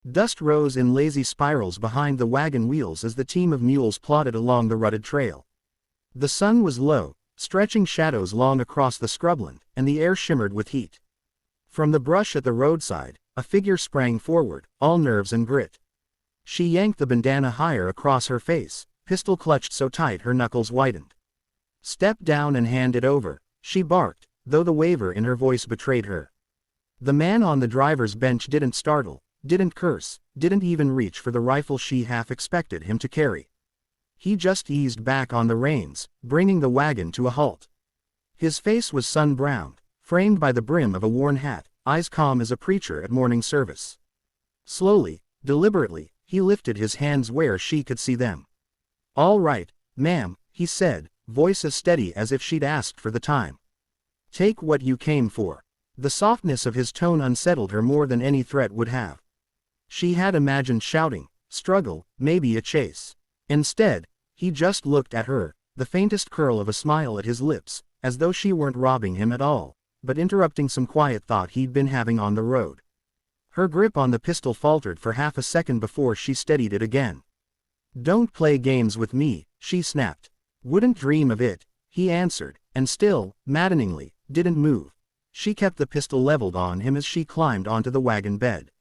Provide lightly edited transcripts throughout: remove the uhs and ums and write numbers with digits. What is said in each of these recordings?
Dust rose in lazy spirals behind the wagon wheels as the team of mules plodded along the rutted trail. The sun was low, stretching shadows long across the scrubland, and the air shimmered with heat. From the brush at the roadside, a figure sprang forward, all nerves and grit. She yanked the bandana higher across her face, pistol clutched so tight her knuckles whitened. "Step down and hand it over," she barked, though the waver in her voice betrayed her. The man on the driver's bench didn't startle, didn't curse, didn't even reach for the rifle she half expected him to carry. He just eased back on the reins, bringing the wagon to a halt. His face was sun-browned, framed by the brim of a worn hat, eyes calm as a preacher at morning service. Slowly, deliberately, he lifted his hands where she could see them. "All right, ma'am," he said, voice as steady as if she'd asked for the time. "Take what you came for." The softness of his tone unsettled her more than any threat would have. She had imagined shouting, struggle, maybe a chase. Instead, he just looked at her, the faintest curl of a smile at his lips, as though she weren't robbing him at all, but interrupting some quiet thought he'd been having on the road. Her grip on the pistol faltered for half a second before she steadied it again. "Don't play games with me," she snapped. "Wouldn't dream of it," he answered, and still, maddeningly, didn't move. She kept the pistol leveled on him as she climbed onto the wagon bed.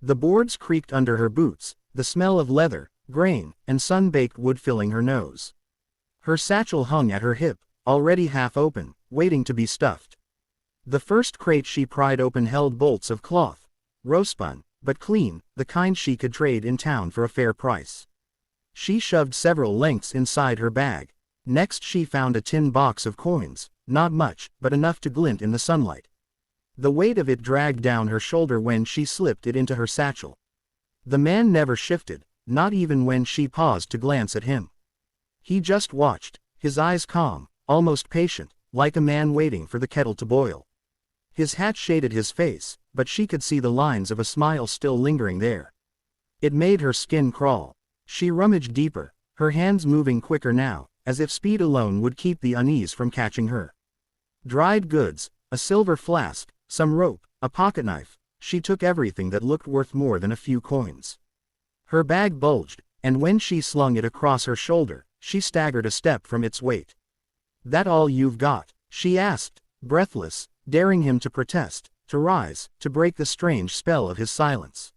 The boards creaked under her boots, the smell of leather, grain, and sun-baked wood filling her nose. Her satchel hung at her hip, already half open, waiting to be stuffed. The first crate she pried open held bolts of cloth, row-spun, but clean, the kind she could trade in town for a fair price. She shoved several lengths inside her bag. Next she found a tin box of coins, not much, but enough to glint in the sunlight. The weight of it dragged down her shoulder when she slipped it into her satchel. The man never shifted, not even when she paused to glance at him. He just watched, his eyes calm, almost patient, like a man waiting for the kettle to boil. His hat shaded his face, but she could see the lines of a smile still lingering there. It made her skin crawl. She rummaged deeper, her hands moving quicker now, as if speed alone would keep the unease from catching her. Dried goods, a silver flask, some rope, a pocketknife. She took everything that looked worth more than a few coins. Her bag bulged, and when she slung it across her shoulder, she staggered a step from its weight. "That all you've got?" she asked, breathless, daring him to protest, to rise, to break the strange spell of his silence.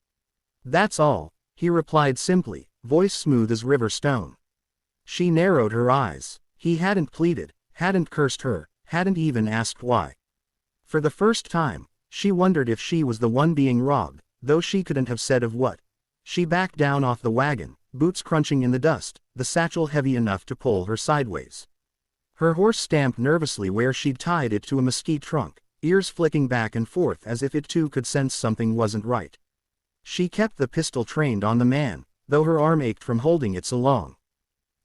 "That's all," he replied simply, voice smooth as river stone. She narrowed her eyes. He hadn't pleaded, hadn't cursed her, hadn't even asked why. For the first time, she wondered if she was the one being robbed, though she couldn't have said of what. She backed down off the wagon, boots crunching in the dust, the satchel heavy enough to pull her sideways. Her horse stamped nervously where she'd tied it to a mesquite trunk, ears flicking back and forth as if it too could sense something wasn't right. She kept the pistol trained on the man, though her arm ached from holding it so long.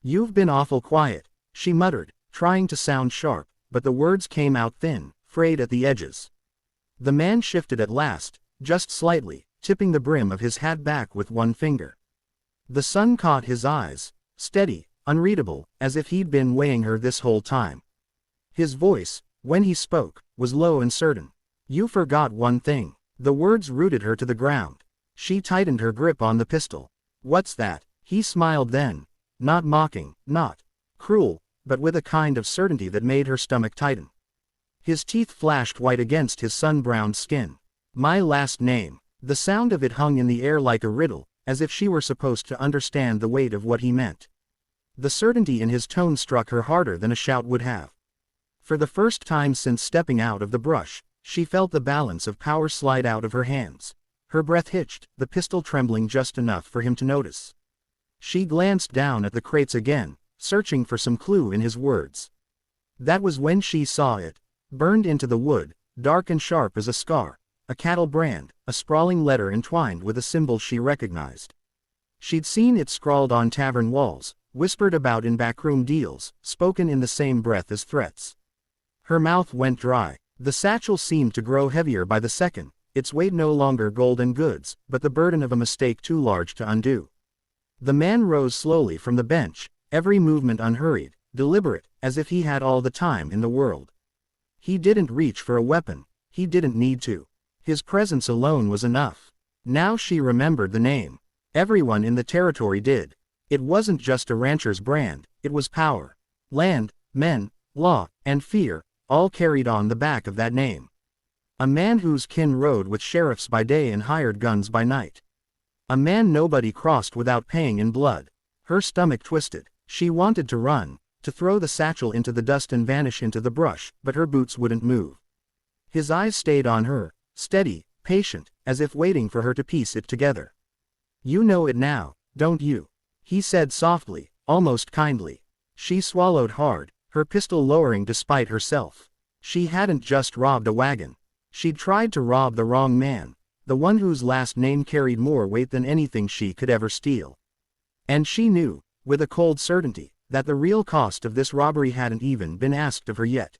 "You've been awful quiet," she muttered, trying to sound sharp, but the words came out thin, frayed at the edges. The man shifted at last, just slightly, tipping the brim of his hat back with one finger. The sun caught his eyes, steady, unreadable, as if he'd been weighing her this whole time. His voice, when he spoke, was low and certain. "You forgot one thing." The words rooted her to the ground. She tightened her grip on the pistol. "What's that?" He smiled then. Not mocking, not cruel, but with a kind of certainty that made her stomach tighten. His teeth flashed white against his sun-browned skin. "My last name." The sound of it hung in the air like a riddle, as if she were supposed to understand the weight of what he meant. The certainty in his tone struck her harder than a shout would have. For the first time since stepping out of the brush, she felt the balance of power slide out of her hands. Her breath hitched, the pistol trembling just enough for him to notice. She glanced down at the crates again, searching for some clue in his words. That was when she saw it, burned into the wood, dark and sharp as a scar, a cattle brand, a sprawling letter entwined with a symbol she recognized. She'd seen it scrawled on tavern walls, whispered about in backroom deals, spoken in the same breath as threats. Her mouth went dry. The satchel seemed to grow heavier by the second, its weight no longer golden goods, but the burden of a mistake too large to undo. The man rose slowly from the bench, every movement unhurried, deliberate, as if he had all the time in the world. He didn't reach for a weapon, he didn't need to. His presence alone was enough. Now she remembered the name. Everyone in the territory did. It wasn't just a rancher's brand, it was power. Land, men, law, and fear, all carried on the back of that name. A man whose kin rode with sheriffs by day and hired guns by night. A man nobody crossed without paying in blood. Her stomach twisted. She wanted to run, to throw the satchel into the dust and vanish into the brush, but her boots wouldn't move. His eyes stayed on her, steady, patient, as if waiting for her to piece it together. "You know it now, don't you?" he said softly, almost kindly. She swallowed hard, her pistol lowering despite herself. She hadn't just robbed a wagon. She'd tried to rob the wrong man, the one whose last name carried more weight than anything she could ever steal. And she knew, with a cold certainty, that the real cost of this robbery hadn't even been asked of her yet.